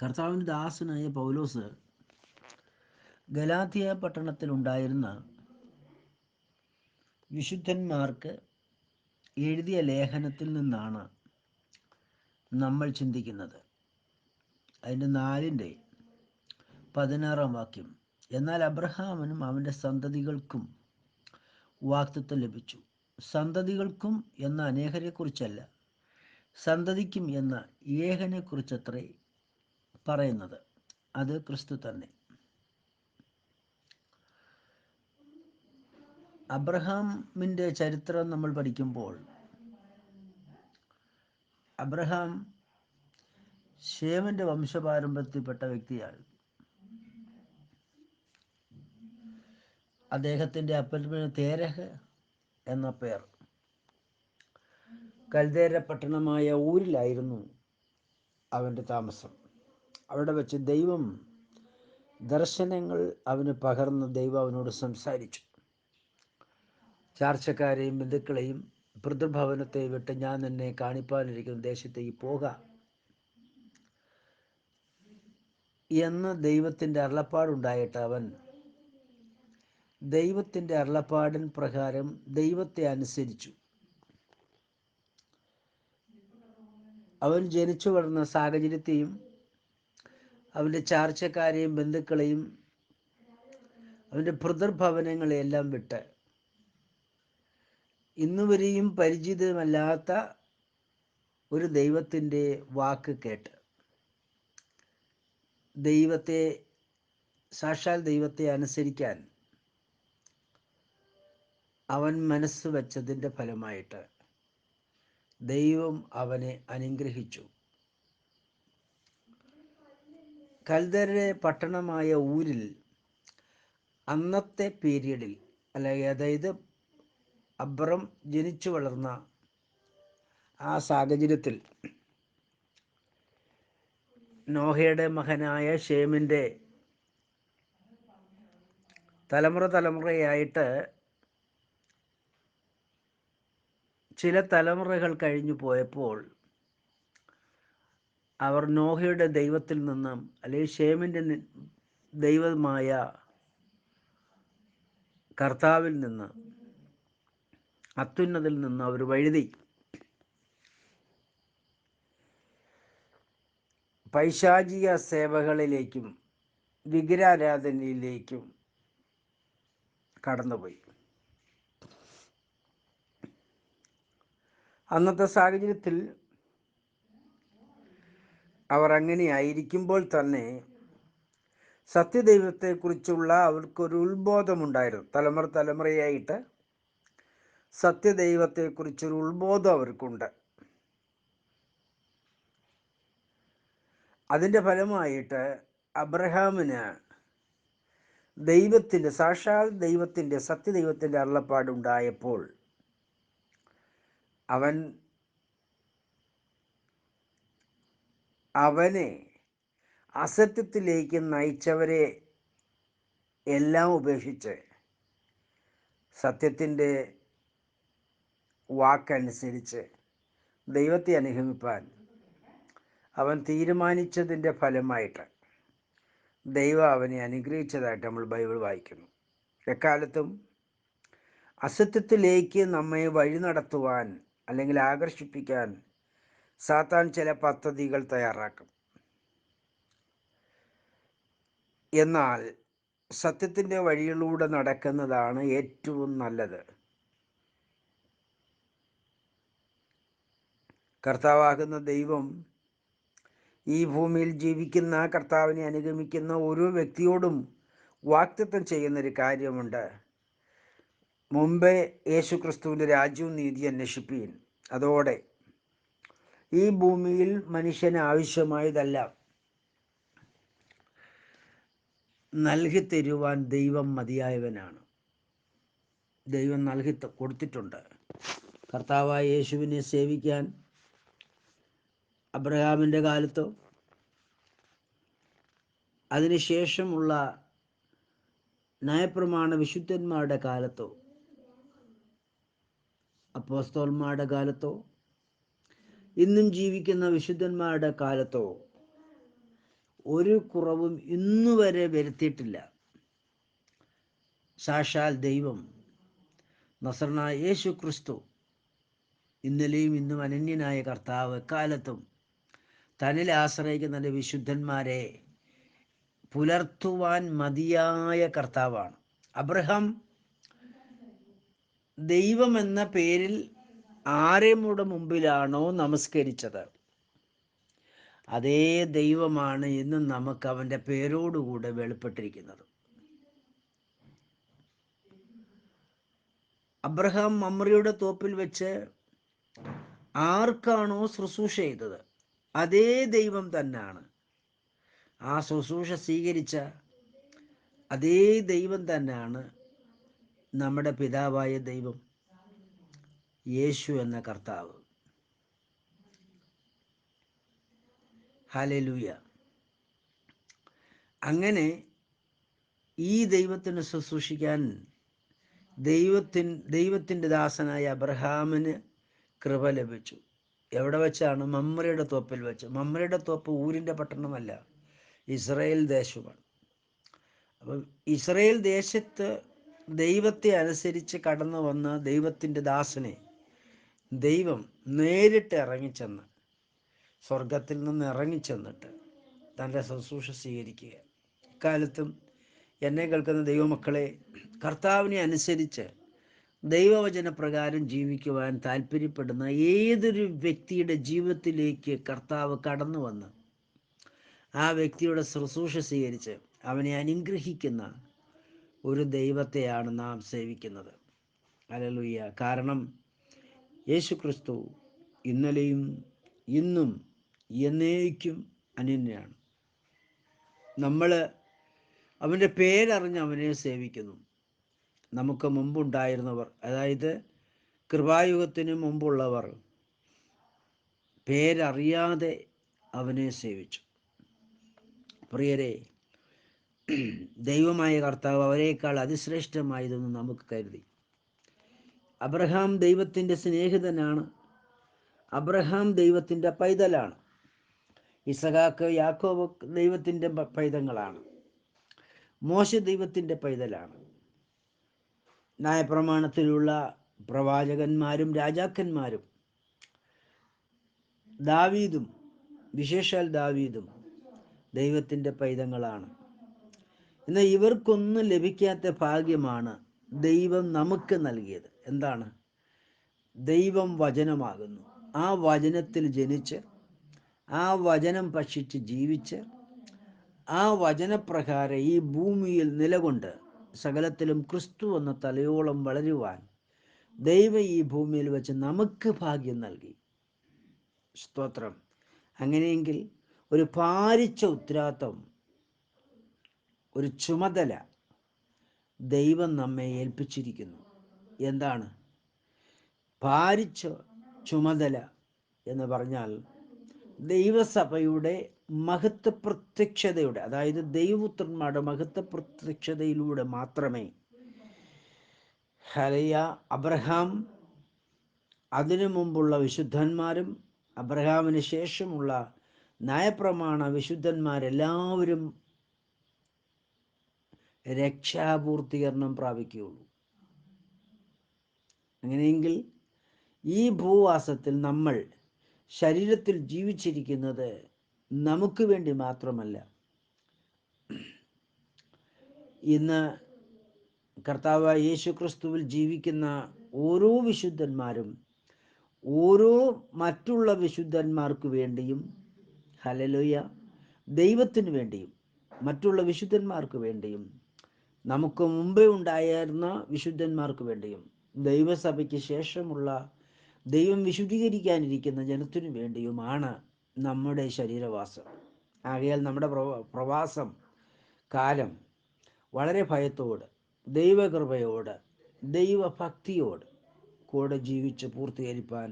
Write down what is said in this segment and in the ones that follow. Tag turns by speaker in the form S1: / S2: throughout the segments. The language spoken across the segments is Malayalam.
S1: കർത്താവിൻ്റെ ദാസനായ പൗലോസ് ഗലാത്യ പട്ടണത്തിലുണ്ടായിരുന്ന വിശുദ്ധന്മാർക്ക് എഴുതിയ ലേഖനത്തിൽ നിന്നാണ് നമ്മൾ ചിന്തിക്കുന്നത്. അതിൻ്റെ 4-16 വാക്യം. എന്നാൽ അബ്രഹാമിനും അവൻ്റെ സന്തതികൾക്കും വാഗ്ദത്തം ലഭിച്ചു. സന്തതികൾക്കും എന്ന അനേകരെക്കുറിച്ചല്ല, സന്തതിക്കും എന്ന ഏകനെക്കുറിച്ചത്രേ പറയുന്നത്. അത് ക്രിസ്തു തന്നെ. അബ്രഹാമിൻ്റെ ചരിത്രം നമ്മൾ പഠിക്കുമ്പോൾ അബ്രഹാം ശേമിൻ്റെ വംശപാരമ്പര്യത്തിൽപ്പെട്ട വ്യക്തിയാണ്. അദ്ദേഹത്തിൻ്റെ അപ്പന് തേരഹ് എന്ന പേർ. കൽദേര പട്ടണമായ ഊരിലായിരുന്നു അവൻ്റെ താമസം. അവിടെ വെച്ച് ദൈവം ദർശനങ്ങൾ അവന് പകർന്ന് ദൈവം അവനോട് സംസാരിച്ചു. ചാർച്ചക്കാരെയും ബന്ധുക്കളെയും പിതൃഭവനത്തെ വിട്ട് ഞാൻ നിന്നെ കാണിപ്പാനിരിക്കുന്ന ദേശത്തേക്ക് പോകാം എന്ന് ദൈവത്തിൻ്റെ അരുളപ്പാടുണ്ടായിട്ട് അവൻ ദൈവത്തിൻ്റെ അരുളപ്പാടിൻ പ്രകാരം ദൈവത്തെ അനുസരിച്ചു. അവൻ ജനിച്ചു വളർന്ന സാഹചര്യത്തെയും അവൻ്റെ ചാർച്ചക്കാരെയും ബന്ധുക്കളെയും അവൻ്റെ പിതൃഭവനങ്ങളെയെല്ലാം വിട്ട് ഇന്നുവരെയും പരിചിതമല്ലാത്ത ഒരു ദൈവത്തിൻ്റെ വാക്ക് കേട്ട് സാക്ഷാൽ ദൈവത്തെ അനുസരിക്കാൻ അവൻ മനസ്സ് വച്ചതിൻ്റെ ഫലമായിട്ട് ദൈവം അവനെ അനുഗ്രഹിച്ചു. കൽദരെ പട്ടണമായ ഊരിൽ അന്നത്തെ പീരീഡിൽ, അതായത് അബ്രം ജനിച്ചു വളർന്ന ആ സാഹചര്യത്തിൽ നോഹയുടെ മകനായ ശേമിൻ്റെ തലമുറയായിട്ട് ചില തലമുറകൾ കഴിഞ്ഞു പോയപ്പോൾ അവർ നോഹയുടെ ദൈവത്തിൽ നിന്നും, അല്ലെങ്കിൽ ശേമിൻ്റെ ദൈവമായ കർത്താവിൽ നിന്ന്, അത്യുന്നതിൽ നിന്ന് അവർ വഴുതി പൈശാചിക സേവകളിലേക്കും വിഗ്രഹാരാധനയിലേക്കും കടന്നുപോയി. അന്നത്തെ സാഹചര്യത്തിൽ അവർ അങ്ങനെ ആയിരിക്കുമ്പോൾ തന്നെ സത്യദൈവത്തെക്കുറിച്ചുള്ള അവർക്കൊരു ഉത്ബോധമുണ്ടായിരുന്നു. തലമുറയായിട്ട് സത്യദൈവത്തെക്കുറിച്ചൊരു ഉത്ബോധം അവർക്കുണ്ട്. അതിൻ്റെ ഫലമായിട്ട് അബ്രഹാമിന് സാക്ഷാൽ ദൈവത്തിൻ്റെ സത്യദൈവത്തിൻ്റെ അരുളപ്പാടുണ്ടായപ്പോൾ അവനെ അസത്യത്തിലേക്ക് നയിച്ചവരെ എല്ലാം ഉപേക്ഷിച്ച് സത്യത്തിൻ്റെ വാക്കനുസരിച്ച് ദൈവത്തെ അനുഗമിപ്പാൻ അവൻ തീരുമാനിച്ചതിൻ്റെ ഫലമായിട്ട് ദൈവം അവനെ അനുഗ്രഹിച്ചതായിട്ട് നമ്മൾ ബൈബിൾ വായിക്കുന്നു. എക്കാലത്തും അസത്യത്തിലേക്ക് നമ്മെ വഴി നടത്തുവാൻ അല്ലെങ്കിൽ ആകർഷിപ്പിക്കാൻ സാത്താൻ ചില പദ്ധതികൾ തയ്യാറാക്കും. എന്നാൽ സത്യത്തിൻ്റെ വഴിയിലൂടെ നടക്കുന്നതാണ് ഏറ്റവും നല്ലത്. കർത്താവാകുന്ന ദൈവം ഈ ഭൂമിയിൽ ജീവിക്കുന്ന കർത്താവിനെ അനുഗമിക്കുന്ന ഓരോ വ്യക്തിയോടും വാഗ്ദത്തം ചെയ്യുന്നൊരു കാര്യമുണ്ട്. മുമ്പേ യേശുക്രിസ്തുവിൻ്റെ രാജ്യവും നീതി അന്വേഷിപ്പീൻ, അതോടെ ഈ ഭൂമിയിൽ മനുഷ്യന് ആവശ്യമായതെല്ലാം നൽകി തരുവാൻ ദൈവം മതിയായവനാണ്. ദൈവം നൽകി കൊടുത്തിട്ടുണ്ട്. കർത്താവായ യേശുവിനെ സേവിക്കാൻ അബ്രഹാമിൻ്റെ കാലത്തോ അതിനുശേഷമുള്ള ന്യായപ്രമാണ വിശുദ്ധന്മാരുടെ കാലത്തോ അപ്പോസ്തലന്മാരുടെ കാലത്തോ ഇന്നും ജീവിക്കുന്ന വിശുദ്ധന്മാരുടെ കാലത്തോ ഒരു കുറവും ഇന്നുവരെ വരുത്തിയിട്ടില്ല. സാക്ഷാൽ ദൈവം നസറനായ യേശു ക്രിസ്തു, ഇന്നലെയും ഇന്നും അനന്യനായ കർത്താവ്, എക്കാലത്തും തന്നിൽ ആശ്രയിക്കുന്ന തൻ്റെ വിശുദ്ധന്മാരെ പുലർത്തുവാൻ മതിയായ കർത്താവാണ്. അബ്രഹാം ദൈവം എന്ന പേരിൽ ആരുടെ മുമ്പിലാണോ നമസ്കരിച്ചത്, അതേ ദൈവമാണ് ഇന്നും നമുക്ക് അവൻ്റെ പേരോടുകൂടെ വെളിപ്പെട്ടിരിക്കുന്നത്. അബ്രഹാം മമ്രിയുടെ തോപ്പിൽ വെച്ച് ആർക്കാണോ ശുശ്രൂഷ ചെയ്തത്, അതേ ദൈവം തന്നെയാണ് ആ ശുശ്രൂഷ സ്വീകരിച്ച അതേ ദൈവം തന്നെയാണ് നമ്മുടെ പിതാവായ ദൈവം, യേശു എന്ന കർത്താവ്. ഹല്ലേലൂയ. അങ്ങനെ ഈ ദൈവത്തിന് ശുശ്രൂഷിക്കാൻ ദൈവത്തിൻ്റെ ദാസനായ അബ്രഹാമിന് കൃപ ലഭിച്ചു. എവിടെ വെച്ചാണ്? മമ്രയുടെ തോപ്പിൽ വെച്ച്. മമ്രയുടെ തോപ്പ് ഊരിൻ്റെ പട്ടണമല്ല, ഇസ്രായേൽ ദേശമാണ്. അപ്പം ഇസ്രായേൽ ദേശത്ത് ദൈവത്തെ അനുസരിച്ച് കടന്നു വന്ന ദൈവത്തിൻ്റെ ദാസനെ ദൈവം നേരിട്ട് ഇറങ്ങിച്ചെന്ന്, സ്വർഗത്തിൽ നിന്ന് ഇറങ്ങിച്ചെന്നിട്ട് തൻ്റെ ശുശ്രൂഷ സ്വീകരിക്കുക. ഇക്കാലത്തും എന്നെ കേൾക്കുന്ന ദൈവമക്കളെ, കർത്താവിനെ അനുസരിച്ച് ദൈവവചനപ്രകാരം ജീവിക്കുവാൻ താല്പര്യപ്പെടുന്ന ഏതൊരു വ്യക്തിയുടെ ജീവിതത്തിലേക്ക് കർത്താവ് കടന്നു വന്ന് ആ വ്യക്തിയുടെ ശുശ്രൂഷ സ്വീകരിച്ച് അവനെ അനുഗ്രഹിക്കുന്ന ഒരു ദൈവത്തെയാണ് നാം സേവിക്കുന്നത്. ഹല്ലേലൂയ. കാരണം യേശു ക്രിസ്തു ഇന്നലെയും ഇന്നും എന്നേക്കും അനന്യനാണ്. നമ്മൾ അവൻ്റെ പേരറിഞ്ഞ് അവനെ സേവിക്കുന്നു. നമുക്ക് മുമ്പുണ്ടായിരുന്നവർ, അതായത് കൃപായുഗത്തിന് മുമ്പുള്ളവർ, പേരറിയാതെ അവനെ സേവിച്ചു. പ്രിയരെ, ദൈവമായ കർത്താവ് അവരെക്കാൾ അതിശ്രേഷ്ഠമായതെന്ന് നമുക്ക് കരുതി. അബ്രഹാം ദൈവത്തിൻ്റെ സ്നേഹിതനാണ്. അബ്രഹാം ദൈവത്തിൻ്റെ പൈതലാണ്. ഇസഹാക്ക്, യാക്കോബ് ദൈവത്തിൻ്റെ പൈതങ്ങളാണ്. മോശ ദൈവത്തിൻ്റെ പൈതലാണ്. ന്യായപ്രമാണത്തിലുള്ള പ്രവാചകന്മാരും രാജാക്കന്മാരും, ദാവീദും, വിശേഷാൽ ദാവീദും ദൈവത്തിൻ്റെ പൈതങ്ങളാണ്. എന്നാൽ ഇവർക്കൊന്നും ലഭിക്കാത്ത ഭാഗ്യമാണ് ദൈവം നമുക്ക് നൽകിയത്. എന്താണ്? ദൈവം വചനമാകുന്നു. ആ വചനത്തിൽ ജനിച്ച്, ആ വചനം ഭക്ഷിച്ച് ജീവിച്ച്, ആ വചനപ്രകാരം ഈ ഭൂമിയിൽ നിലകൊണ്ട് സകലത്തിലും ക്രിസ്തു എന്ന തലയോളം വളരുവാൻ ദൈവം ഈ ഭൂമിയിൽ വെച്ച് നമുക്ക് ഭാഗ്യം നൽകി. സ്തോത്രം. അങ്ങനെയെങ്കിൽ ഒരു ഭാരിച്ച ഉത്തരവാദിത്വം, ഒരു ചുമതല ദൈവം നമ്മെ ഏൽപ്പിച്ചിരിക്കുന്നു. എന്താണ് ഭാരിച്ച ചുമതല എന്ന് പറഞ്ഞാൽ? ദൈവസഭയുടെ മഹത്വ പ്രത്യക്ഷതയുടെ, അതായത് ദൈവപുത്രന്മാരുടെ മഹത്വ പ്രത്യക്ഷതയിലൂടെ മാത്രമേ അബ്രഹാം, അതിനു മുമ്പുള്ള വിശുദ്ധന്മാരും അബ്രഹാമിന് ശേഷമുള്ള ന്യായപ്രമാണ വിശുദ്ധന്മാരെല്ലാവരും രക്ഷാപൂർത്തീകരണം പ്രാപിക്കുകയുള്ളൂ. അങ്ങനെയെങ്കിൽ ഈ ഭൂവാസത്തിൽ നമ്മൾ ശരീരത്തിൽ ജീവിച്ചിരിക്കുന്നത് നമുക്ക് വേണ്ടി മാത്രമല്ല. ഇന്ന് കർത്താവായ യേശു ക്രിസ്തുവിൽ ജീവിക്കുന്ന ഓരോ വിശുദ്ധന്മാരും ഓരോ മറ്റുള്ള വിശുദ്ധന്മാർക്ക് വേണ്ടിയും, ഹല്ലേലൂയ, ദൈവത്തിന് വേണ്ടിയും മറ്റുള്ള വിശുദ്ധന്മാർക്ക് വേണ്ടിയും, നമുക്ക് മുമ്പേ ഉണ്ടായിരുന്ന വിശുദ്ധന്മാർക്ക് വേണ്ടിയും, ദൈവസഭയ്ക്ക് ശേഷമുള്ള ദൈവം വിശുദ്ധീകരിക്കാനിരിക്കുന്ന ജനത്തിനു വേണ്ടിയുമാണ് നമ്മുടെ ശരീരവാസം. ആകയാൽ നമ്മുടെ പ്രവാസം കാലം വളരെ ഭയത്തോട്, ദൈവകൃപയോട്, ദൈവഭക്തിയോട് കൂടെ ജീവിച്ച് പൂർത്തീകരിപ്പാൻ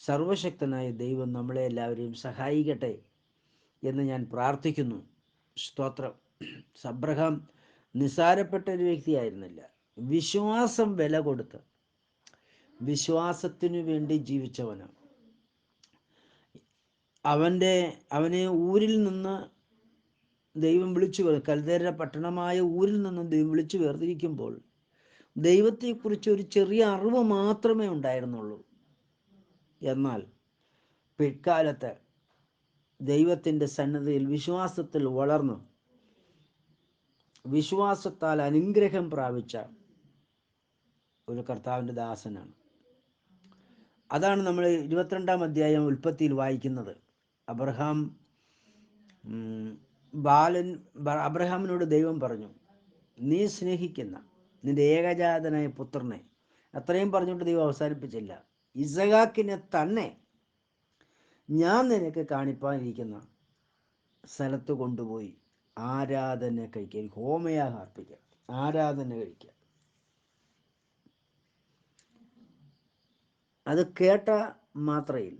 S1: സർവശക്തനായ ദൈവം നമ്മളെ എല്ലാവരെയും സഹായിക്കട്ടെ എന്ന് ഞാൻ പ്രാർത്ഥിക്കുന്നു. സ്തോത്രം. അബ്രഹാം നിസ്സാരപ്പെട്ട ഒരു വ്യക്തിയായിരുന്നില്ല. വിശ്വാസം വില കൊടുത്ത് വിശ്വാസത്തിനു വേണ്ടി ജീവിച്ചവനാണ്. അവനെ ഊരിൽ നിന്ന് ദൈവം കൽദേര പട്ടണമായ ഊരിൽ നിന്നും ദൈവം വിളിച്ചു വേർതിരിക്കുമ്പോൾ ദൈവത്തെക്കുറിച്ച് ഒരു ചെറിയ അറിവ് മാത്രമേ ഉണ്ടായിരുന്നുള്ളൂ. എന്നാൽ പിൽക്കാലത്ത് ദൈവത്തിൻ്റെ സന്നദ്ധയിൽ വിശ്വാസത്തിൽ വളർന്നു വിശ്വാസത്താൽ അനുഗ്രഹം പ്രാപിച്ച ഒരു കർത്താവിൻ്റെ ദാസനാണ്. അതാണ് നമ്മൾ 22-ാം അധ്യായം ഉൽപ്പത്തിയിൽ വായിക്കുന്നത്. അബ്രഹാമിനോട് ദൈവം പറഞ്ഞു, നീ സ്നേഹിക്കുന്ന നിന്റെ ഏകജാതനായ പുത്രനെ, അത്രയും പറഞ്ഞിട്ട് ദൈവം അവസാനിപ്പിച്ചില്ല, ഇസഹാക്കിനെ തന്നെ ഞാൻ നിനക്ക് കാണിപ്പാനിരിക്കുന്ന സ്ഥലത്ത് കൊണ്ടുപോയി ആരാധന കഴിക്കുക, ഹോമയാഗം അർപ്പിക്കുക, ആരാധന കഴിക്കുക. അത് കേട്ട മാത്രയിൽ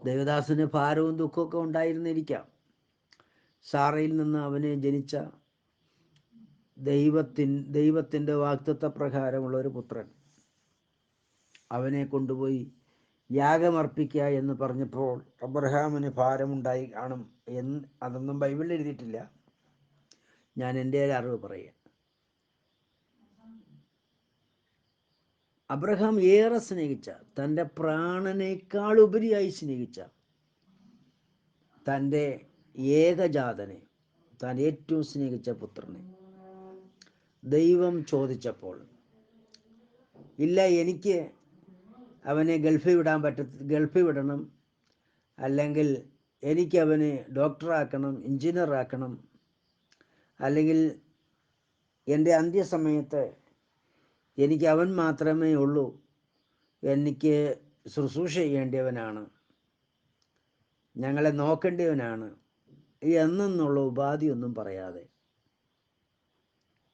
S1: ദേവദാസന് ഭാരവും ദുഃഖമൊക്കെ ഉണ്ടായിരുന്നിരിക്കാം. സാറയിൽ നിന്ന് അവന് ജനിച്ച ദൈവത്തിൻ്റെ വാഗ്ദത്ത പ്രകാരമുള്ള ഒരു പുത്രൻ, അവനെ കൊണ്ടുപോയി യാഗമർപ്പിക്കുക എന്ന് പറഞ്ഞപ്പോൾ അബ്രഹാമിന് ഭാരമുണ്ടായി കാണും എന്ന് അതൊന്നും ബൈബിളിൽ എഴുതിയിട്ടില്ല. ഞാൻ എൻ്റെ അറിവ് പറയുക. അബ്രഹാം ഏറെ സ്നേഹിച്ച, തൻ്റെ പ്രാണനേക്കാൾ ഉപരിയായി സ്നേഹിച്ച തൻ്റെ ഏകജാതനെ, താൻ ഏറ്റവും സ്നേഹിച്ച പുത്രനെ ദൈവം ചോദിച്ചപ്പോൾ, ഇല്ല, എനിക്ക് അവനെ ഗൾഫിൽ വിടണം, അല്ലെങ്കിൽ എനിക്ക് അവനെ ഡോക്ടറാക്കണം, എഞ്ചിനീയറാക്കണം, അല്ലെങ്കിൽ എൻ്റെ അന്ത്യസമയത്ത് എനിക്ക് അവൻ മാത്രമേ ഉള്ളൂ, എനിക്ക് ശുശ്രൂഷ ചെയ്യേണ്ടവനാണ്, ഞങ്ങളെ നോക്കേണ്ടവനാണ് എന്നുള്ള ഉപാധിയൊന്നും പറയാതെ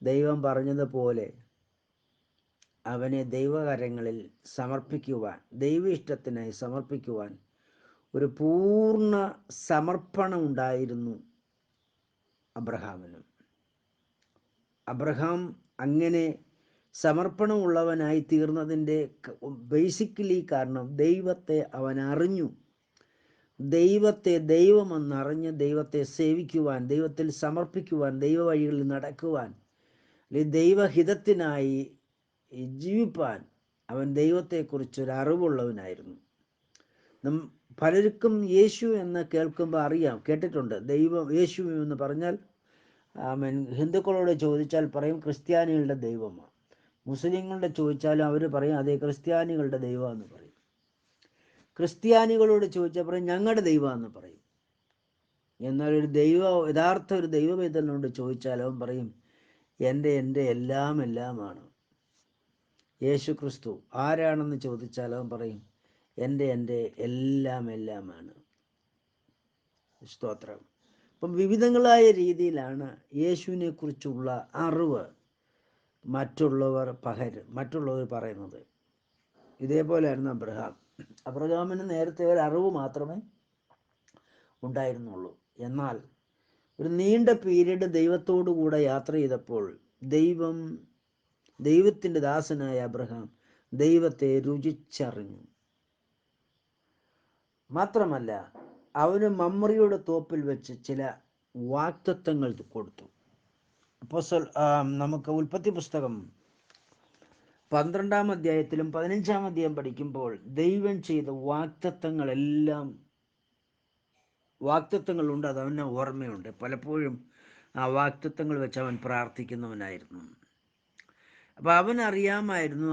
S1: ദൈവം പറഞ്ഞതുപോലെ അവനെ ദൈവകരങ്ങളിൽ സമർപ്പിക്കുവാൻ, ദൈവ ഇഷ്ടത്തിനായി സമർപ്പിക്കുവാൻ ഒരു പൂർണ്ണ സമർപ്പണം ഉണ്ടായിരുന്നു അബ്രഹാമിനും. അബ്രഹാം അങ്ങനെ സമർപ്പണമുള്ളവനായി തീർന്നതിൻ്റെ ബേസിക്കലി കാരണം ദൈവത്തെ അവൻ അറിഞ്ഞു. ദൈവത്തെ ദൈവമെന്നറിഞ്ഞ് ദൈവത്തെ സേവിക്കുവാൻ, ദൈവത്തിൽ സമർപ്പിക്കുവാൻ, ദൈവ വഴികളിൽ നടക്കുവാൻ, അല്ലെങ്കിൽ ദൈവഹിതത്തിനായി ജീവിപ്പാൻ അവൻ ദൈവത്തെക്കുറിച്ചൊരു അറിവുള്ളവനായിരുന്നു. പലർക്കും യേശു എന്ന് കേൾക്കുമ്പോൾ കേട്ടിട്ടുണ്ട്. ദൈവം യേശു എന്ന് പറഞ്ഞാൽ ഹിന്ദുക്കളോട് ചോദിച്ചാൽ പറയും ക്രിസ്ത്യാനികളുടെ ദൈവമാണ്. മുസ്ലിങ്ങളുടെ ചോദിച്ചാലും അവർ പറയും അതേ ക്രിസ്ത്യാനികളുടെ ദൈവമെന്ന് പറയും. ക്രിസ്ത്യാനികളോട് ചോദിച്ചാൽ പറയും ഞങ്ങളുടെ ദൈവമെന്ന് പറയും. എന്നാൽ യഥാർത്ഥ ഒരു ദൈവവേദനോട് ചോദിച്ചാൽ അവൻ പറയും എൻ്റെ എല്ലാമാണ്. യേശു ക്രിസ്തു ആരാണെന്ന് ചോദിച്ചാൽ അവൻ പറയും എൻ്റെ എല്ലാമാണ്. സ്തോത്രം. അപ്പം വിവിധങ്ങളായ രീതിയിലാണ് യേശുവിനെ കുറിച്ചുള്ള അറിവ് മറ്റുള്ളവർ പറയുന്നത്. ഇതേപോലെയായിരുന്നു അബ്രഹാമിന് നേരത്തെ ഒരു അറിവ് മാത്രമേ ഉണ്ടായിരുന്നുള്ളൂ. എന്നാൽ ഒരു നീണ്ട പീരീഡ് ദൈവത്തോടു കൂടെ യാത്ര ചെയ്തപ്പോൾ ദൈവത്തിൻ്റെ ദാസനായ അബ്രഹാം ദൈവത്തെ രുചിച്ചറിഞ്ഞു. മാത്രമല്ല അവന് മമ്രിയുടെ തോപ്പിൽ വെച്ച് ചില വാഗ്ദത്തങ്ങൾ കൊടുത്തു. നമുക്ക് ഉൽപ്പത്തി പുസ്തകം 12-ാം അധ്യായത്തിലും 15-ാം അധ്യായം പഠിക്കുമ്പോൾ ദൈവം ചെയ്ത വാഗ്ദത്തങ്ങളുണ്ട്. അത് അവന് ഓർമ്മയുണ്ട്. പലപ്പോഴും ആ വാഗ്ദത്തങ്ങൾ വെച്ച് അവൻ പ്രാർത്ഥിക്കുന്നവനായിരുന്നു. അപ്പം അവനറിയാമായിരുന്നു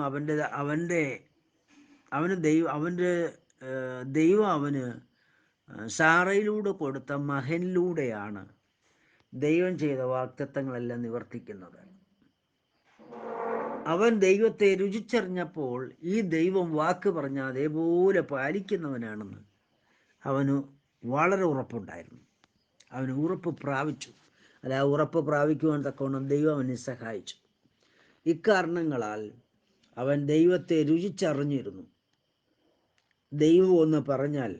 S1: ദൈവം അവന് സാറയിലൂടെ കൊടുത്ത മകനിലൂടെയാണ് ദൈവം ചെയ്ത വാഗ്ദത്തങ്ങളെല്ലാം നിവർത്തിക്കുന്നത്. അവൻ ദൈവത്തെ രുചിച്ചറിഞ്ഞപ്പോൾ ഈ ദൈവം വാക്ക് പറഞ്ഞ അതേപോലെ പാലിക്കുന്നവനാണെന്ന് അവന് വളരെ ഉറപ്പുണ്ടായിരുന്നു. അവന് ഉറപ്പ് പ്രാപിച്ചു. ആ ഉറപ്പ് പ്രാപിക്കുവാൻ തക്കവണ്ണം ദൈവം അവനെ സഹായിച്ചു. ഇക്കാരണങ്ങളാൽ അവൻ ദൈവത്തെ രുചിച്ചറിഞ്ഞിരുന്നു. ദൈവം ഒന്ന് പറഞ്ഞാൽ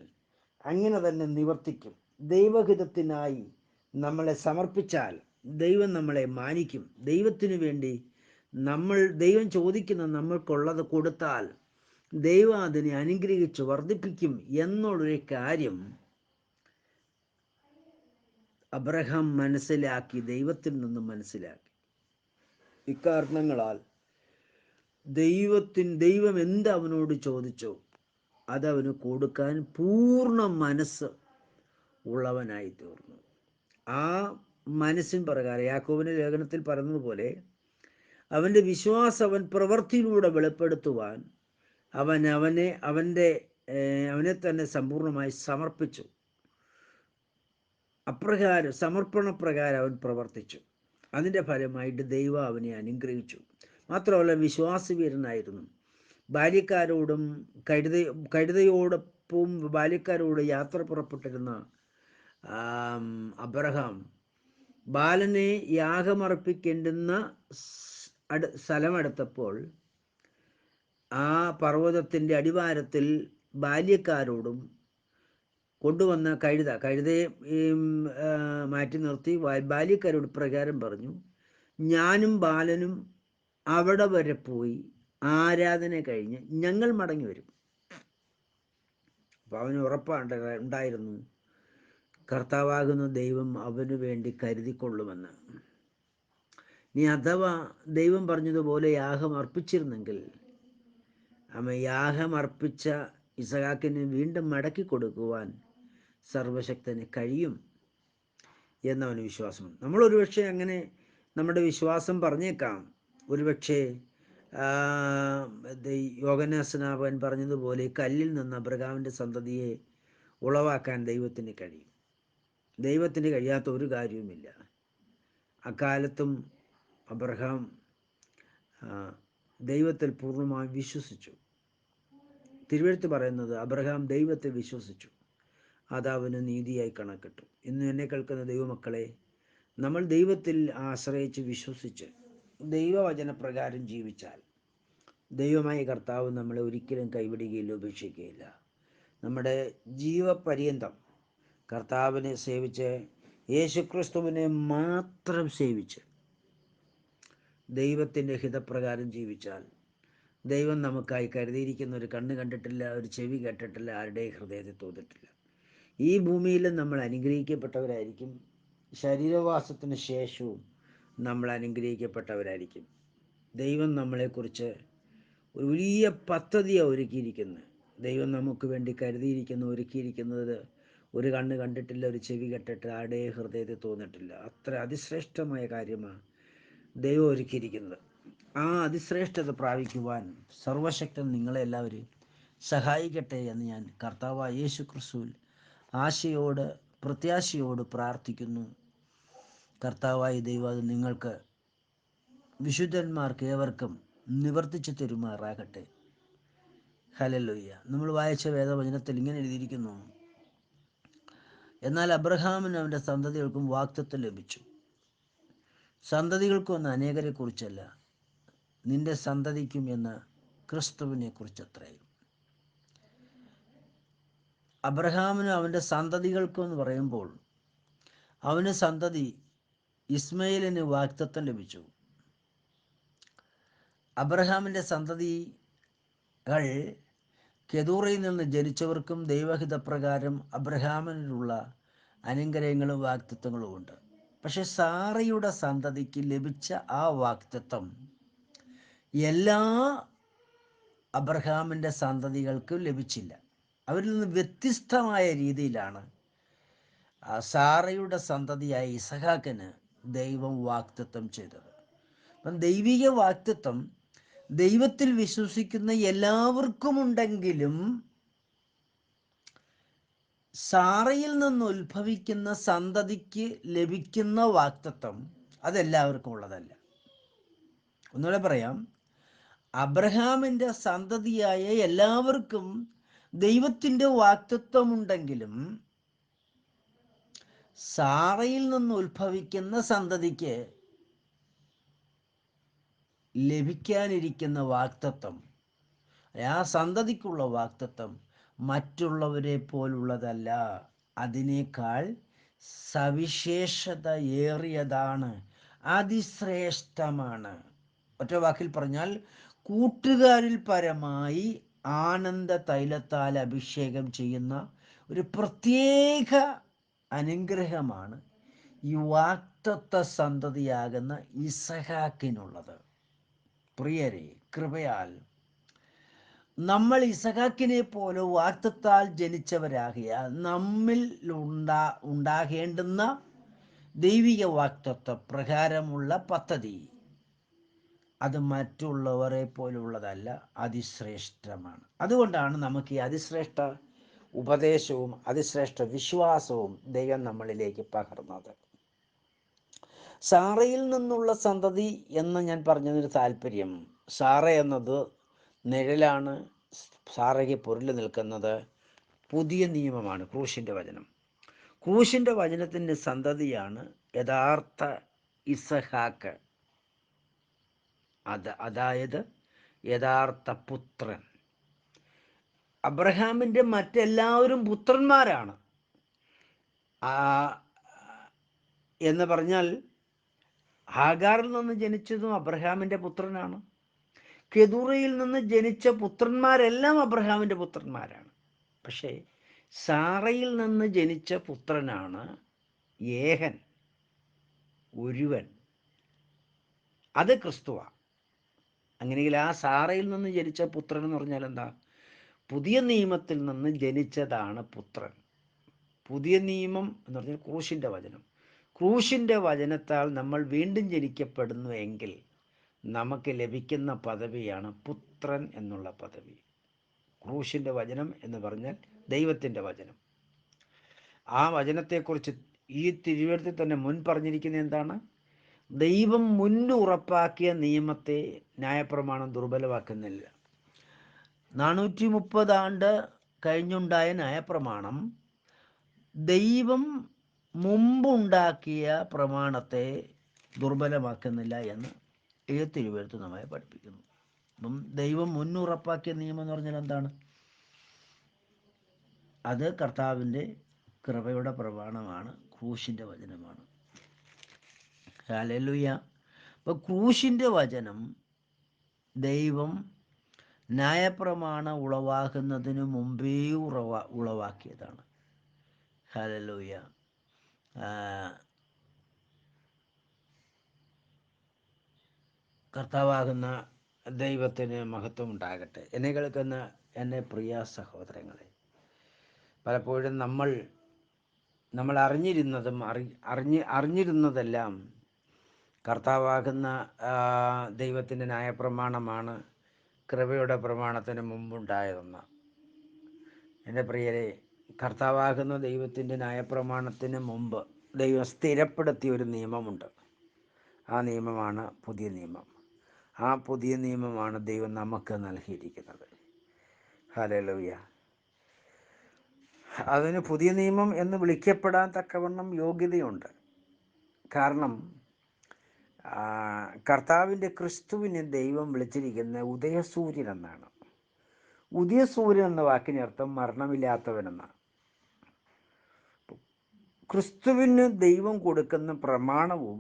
S1: അങ്ങനെ തന്നെ നിവർത്തിക്കും. ദൈവഹിതത്തിനായി നമ്മളെ സമർപ്പിച്ചാൽ ദൈവം നമ്മളെ മാനിക്കും. ദൈവത്തിനു വേണ്ടി ദൈവം ചോദിക്കുന്ന നമ്മൾക്കുള്ളത് കൊടുത്താൽ ദൈവം അതിനെ അനുഗ്രഹിച്ച് വർദ്ധിപ്പിക്കും എന്നുള്ളൊരു കാര്യം അബ്രഹാം മനസ്സിലാക്കി, ദൈവത്തിൽ നിന്നും മനസ്സിലാക്കി. ഇക്കാരണങ്ങളാൽ ദൈവം എന്ത് അവനോട് ചോദിച്ചോ അതവന് കൊടുക്കാൻ പൂർണ്ണ മനസ്സ് ഉള്ളവനായി തീർന്നു. ആ മനസ്സിൻ പ്രകാരം യാക്കോബിന്റെ ലേഖനത്തിൽ പറഞ്ഞതുപോലെ അവൻ്റെ വിശ്വാസം അവൻ പ്രവൃത്തിയിലൂടെ വെളിപ്പെടുത്തുവാൻ അവനെ തന്നെ സമ്പൂർണ്ണമായി സമർപ്പിച്ചു. സമർപ്പണപ്രകാരം അവൻ പ്രവർത്തിച്ചു. അതിൻ്റെ ഫലമായിട്ട് ദൈവം അവനെ അനുഗ്രഹിച്ചു. മാത്രമല്ല വിശ്വാസവീരനായിരുന്നു. ബാല്യക്കാരോടും കഴുതയോടൊപ്പം ബാല്യക്കാരോട് യാത്ര പുറപ്പെട്ടിരുന്ന അബ്രഹാം ബാലനെ യാഗമർപ്പിക്കേണ്ടുന്ന സ്ഥലമെടുത്തപ്പോൾ ആ പർവ്വതത്തിൻ്റെ അടിവാരത്തിൽ ബാല്യക്കാരോടും കൊണ്ടുവന്ന കഴുതയെ മാറ്റി നിർത്തി ബാല്യക്കാരോട് പ്രകാരം പറഞ്ഞു, ഞാനും ബാലനും അവിടെ വരെ പോയി ആരാധന കഴിഞ്ഞ് ഞങ്ങൾ മടങ്ങി വരും. അപ്പം അവന് ഉറപ്പുണ്ടായിരുന്നു കർത്താവാകുന്ന ദൈവം അവന് വേണ്ടി കരുതിക്കൊള്ളുമെന്ന്. നീ അഥവാ ദൈവം പറഞ്ഞതുപോലെ യാഗം അർപ്പിച്ചിരുന്നെങ്കിൽ യാഗം അർപ്പിച്ച ഇസഹാക്കിന് വീണ്ടും മടക്കി കൊടുക്കുവാൻ സർവശക്തന് കഴിയും എന്നവന് വിശ്വാസമുണ്ട്. നമ്മൾ ഒരുപക്ഷെ അങ്ങനെ നമ്മുടെ വിശ്വാസം പറഞ്ഞേക്കാം. ഒരുപക്ഷെ യോഹന്നാൻ പറഞ്ഞതുപോലെ കല്ലിൽ നിന്ന് അബ്രഹാമിൻ്റെ സന്തതിയെ ഉളവാക്കാൻ ദൈവത്തിന് കഴിയും. ദൈവത്തിന് കഴിയാത്ത ഒരു കാര്യവുമില്ല. അക്കാലത്തും അബ്രഹാം ദൈവത്തിൽ പൂർണ്ണമായി വിശ്വസിച്ചു. തിരുവെഴുത്ത് പറയുന്നത് അബ്രഹാം ദൈവത്തെ വിശ്വസിച്ചു, അത് അവന് നീതിയായി കണക്കിട്ടു. ഇന്ന് എന്നെ കേൾക്കുന്ന ദൈവമക്കളെ, നമ്മൾ ദൈവത്തിൽ ആശ്രയിച്ച് വിശ്വസിച്ച് ദൈവവചനപ്രകാരം ജീവിച്ചാൽ ദൈവമായ കർത്താവ് നമ്മളെ ഒരിക്കലും കൈവിടുകയില്ല, ഉപേക്ഷിക്കുകയില്ല. നമ്മുടെ ജീവപര്യന്തം കർത്താവിനെ സേവിച്ച് യേശുക്രിസ്തുവിനെ മാത്രം സേവിച്ച് ദൈവത്തിൻ്റെ ഹിതപ്രകാരം ജീവിച്ചാൽ ദൈവം നമുക്കായി കരുതിയിരിക്കുന്ന ഒരു കണ്ണ് കണ്ടിട്ടില്ല, ഒരു ചെവി കേട്ടിട്ടില്ല, ആരുടെ ഹൃദയത്തിൽ തോന്നിട്ടില്ല. ഈ ഭൂമിയിൽ നമ്മൾ അനുഗ്രഹിക്കപ്പെട്ടവരായിരിക്കും. ശരീരവാസത്തിന് ശേഷവും നമ്മൾ അനുഗ്രഹിക്കപ്പെട്ടവരായിരിക്കും. ദൈവം നമ്മളെക്കുറിച്ച് ഒരു വലിയ പദ്ധതിയാണ് ഒരുക്കിയിരിക്കുന്നത്. ദൈവം നമുക്ക് വേണ്ടി ഒരുക്കിയിരിക്കുന്നത് ഒരു കണ്ണ് കണ്ടിട്ടില്ല, ഒരു ചെവി കേട്ടിട്ടില്ല, ആരുടെ ഹൃദയത്തിൽ തോന്നിട്ടില്ല. അത്ര അതിശ്രേഷ്ഠമായ കാര്യമാണ് ദൈവം ഒരുക്കിയിരിക്കുന്നത്. ആ അതിശ്രേഷ്ഠത പ്രാപിക്കുവാൻ സർവശക്തൻ നിങ്ങളെല്ലാവരെയും സഹായിക്കട്ടെ എന്ന് ഞാൻ കർത്താവായ യേശു ക്രിസ്തുവിൽ പ്രത്യാശയോട് പ്രാർത്ഥിക്കുന്നു. കർത്താവായ ദൈവം അത് നിങ്ങൾക്ക് വിശുദ്ധന്മാർക്ക് ഏവർക്കും നിവർത്തിച്ചു തരുമാറാകട്ടെ. ഹല്ലേലൂയ. നമ്മൾ വായിച്ച വേദവചനത്തിൽ ഇങ്ങനെ എഴുതിയിരിക്കുന്നു, എന്നാൽ അബ്രഹാമിന് അവൻ്റെ സന്തതികൾക്കും വാഗ്ദത്തം ലഭിച്ചു. സന്തതികൾക്കൊന്ന് അനേകരെ കുറിച്ചല്ല, നിന്റെ സന്തതിക്കും എന്ന ക്രിസ്തുവിനെ കുറിച്ചത്രേ. അബ്രഹാമിനും അവൻ്റെ സന്തതികൾക്കും എന്ന് പറയുമ്പോൾ അവന് സന്തതി ഇസ്മയിലിന് വാഗ്ദത്തം ലഭിച്ചു. അബ്രഹാമിൻ്റെ സന്തതികൾ കെതൂറയിൽ നിന്ന് ജനിച്ചവർക്കും ദൈവഹിതപ്രകാരം അബ്രഹാമിനുള്ള അനുഗ്രഹങ്ങളും വാഗ്ദത്തങ്ങളും ഉണ്ട്. പക്ഷെ സാറയുടെ സന്തതിക്ക് ലഭിച്ച ആ വാഗ്ദത്തം എല്ലാ അബ്രഹാമിൻ്റെ സന്തതികൾക്കും ലഭിച്ചില്ല. അവരിൽ നിന്ന് വ്യത്യസ്തമായ രീതിയിലാണ് സാറയുടെ സന്തതിയായ ഇസഹാക്കിന് ദൈവം വാഗ്ദത്തം ചെയ്തത്. അപ്പം ദൈവിക വാഗ്ദത്തം ദൈവത്തിൽ വിശ്വസിക്കുന്ന എല്ലാവർക്കും ഉണ്ടെങ്കിലും സാറയിൽ നിന്ന് ഉത്ഭവിക്കുന്ന സന്തതിക്ക് ലഭിക്കുന്ന വാഗ്ദത്തം അതെല്ലാവർക്കും ഉള്ളതല്ല. ഒന്നുകൂടെ പറയാം, അബ്രഹാമിൻ്റെ സന്തതിയായ എല്ലാവർക്കും ദൈവത്തിൻ്റെ വാഗ്ദത്തം ഉണ്ടെങ്കിലും സാറയിൽ നിന്ന് ഉത്ഭവിക്കുന്ന സന്തതിക്ക് ലഭിക്കാനിരിക്കുന്ന വാഗ്ദത്തം, ആ സന്തതിക്കുള്ള വാഗ്ദത്തം മറ്റുള്ളവരെ പോലുള്ളതല്ല, അതിനേക്കാൾ സവിശേഷത ഏറിയതാണ്, അതിശ്രേഷ്ഠമാണ്. ഒറ്റ വാക്കിൽ പറഞ്ഞാൽ കൂട്ടുകാരിൽ പരമായി ആനന്ദ തൈലത്താൽ അഭിഷേകം ചെയ്യുന്ന ഒരു പ്രത്യേക അനുഗ്രഹമാണ് ഈ വാഗ്ദത്ത സന്തതിയാകുന്ന ഇസഹാക്കിനുള്ളത്. പ്രിയരെ, കൃപയാൽ നമ്മൾ ഇസഹാക്കിനെ പോലെ വാഗ്ദത്താൽ ജനിച്ചവരാകിയാൽ നമ്മിൽ ഉണ്ടാകേണ്ടുന്ന ദൈവിക വാഗ്ദത്ത പ്രകാരമുള്ള പദ്ധതി അത് മറ്റുള്ളവരെ പോലുള്ളതല്ല, അതിശ്രേഷ്ഠമാണ്. അതുകൊണ്ടാണ് നമുക്ക് ഈ അതിശ്രേഷ്ഠ ഉപദേശവും അതിശ്രേഷ്ഠ വിശ്വാസവും ദൈവം നമ്മളിലേക്ക് പകർന്നത്. സാറയിൽ നിന്നുള്ള സന്തതി എന്ന് ഞാൻ പറഞ്ഞതിന് താല്പര്യം, സാറ എന്നത് നിഴലാണ്, സാറയ്ക്ക് പൊരുൾ നിൽക്കുന്നത് പുതിയ നിയമമാണ്, ക്രൂശിൻ്റെ വചനം. ക്രൂശിൻ്റെ വചനത്തിൻ്റെ സന്തതിയാണ് യഥാർത്ഥ ഇസഹാക്ക്, അതായത് യഥാർത്ഥ പുത്രൻ. അബ്രഹാമിൻ്റെ മറ്റെല്ലാവരും പുത്രന്മാരാണ് എന്ന് പറഞ്ഞാൽ ഹാഗാറിൽ നിന്ന് ജനിച്ചതും അബ്രഹാമിൻ്റെ പുത്രനാണ്. കെതൂറയിൽ നിന്ന് ജനിച്ച പുത്രന്മാരെല്ലാം അബ്രഹാമിൻ്റെ പുത്രന്മാരാണ്. പക്ഷേ സാറയിൽ നിന്ന് ജനിച്ച പുത്രനാണ് ഏകൻ, ഒരുവൻ, അത് ക്രിസ്തുവാണ്. അങ്ങനെയെങ്കിൽ ആ സാറയിൽ നിന്ന് ജനിച്ച പുത്രൻ എന്ന് പറഞ്ഞാൽ എന്താ? പുതിയ നിയമത്തിൽ നിന്ന് ജനിച്ചതാണ് പുത്രൻ. പുതിയ നിയമം എന്ന് പറഞ്ഞാൽ ക്രൂശിൻ്റെ വചനം. ക്രൂശിൻ്റെ വചനത്താൽ നമ്മൾ വീണ്ടും ജനിക്കപ്പെടുന്നു എങ്കിൽ നമുക്ക് ലഭിക്കുന്ന പദവിയാണ് പുത്രൻ എന്നുള്ള പദവി. ക്രൂശിൻ്റെ വചനം എന്ന് പറഞ്ഞാൽ ദൈവത്തിൻ്റെ വചനം. ആ വചനത്തെക്കുറിച്ച് ഈ തിരുവെഴുത്തിൽ തന്നെ മുൻ പറഞ്ഞിരിക്കുന്നത് എന്താണ്? ദൈവം മുന്നുറപ്പാക്കിയ നിയമത്തെ ന്യായപ്രമാണം ദുർബലമാക്കുന്നില്ല. 430 ആണ്ട് കഴിഞ്ഞുണ്ടായ ന്യായപ്രമാണം ദൈവം മുമ്പുണ്ടാക്കിയ പ്രമാണത്തെ ദുർബലമാക്കുന്നില്ല എന്ന് ഈ തിരുവെഴുത്ത് നമ്മെ പഠിപ്പിക്കുന്നു. അപ്പം ദൈവം മുന്നുറപ്പാക്കിയ നിയമം എന്ന് പറഞ്ഞാൽ എന്താണ്? അത് കർത്താവിൻ്റെ കൃപയുടെ പ്രമാണമാണ്, ക്രൂശിൻ്റെ വചനമാണ്. ഹല്ലേലൂയ. അപ്പോൾ ക്രൂശിൻ്റെ വചനം ദൈവം ന്യായപ്രമാണം ഉളവാക്കുന്നതിന് മുമ്പേ ഉളവാക്കിയതാണ്. ഹല്ലേലൂയ. കർത്താവാകുന്ന ദൈവത്തിന് മഹത്വം ഉണ്ടാകട്ടെ. എന്നെ കേൾക്കുന്ന എൻ്റെ പ്രിയ സഹോദരങ്ങളെ, പലപ്പോഴും നമ്മൾ അറിഞ്ഞിരുന്നതെല്ലാം കർത്താവാകുന്ന ദൈവത്തിൻ്റെ ന്യായപ്രമാണമാണ് കൃപയുടെ പ്രമാണത്തിന് മുമ്പുണ്ടായതെന്ന്. എൻ്റെ പ്രിയരെ, കർത്താവാകുന്ന ദൈവത്തിൻ്റെ ന്യായപ്രമാണത്തിന് മുമ്പ് ദൈവം സ്ഥിരപ്പെടുത്തിയ ഒരു നിയമമുണ്ട്. ആ നിയമമാണ് പുതിയ നിയമം. ആ പുതിയ നിയമമാണ് ദൈവം നമുക്ക് നൽകിയിരിക്കുന്നത്. ഹല്ലേലൂയ. അതിന് പുതിയ നിയമം എന്ന് വിളിക്കപ്പെടാൻ തക്കവണ്ണം യോഗ്യതയുണ്ട്. കാരണം കർത്താവിൻ്റെ ക്രിസ്തുവിനെ ദൈവം വിളിച്ചിരിക്കുന്ന ഉദയസൂര്യൻ എന്നാണ്. ഉദയസൂര്യൻ എന്ന വാക്കിന് അർത്ഥം മരണമില്ലാത്തവനെന്നാണ്. ക്രിസ്തുവിന് ദൈവം കൊടുക്കുന്ന പ്രമാണവും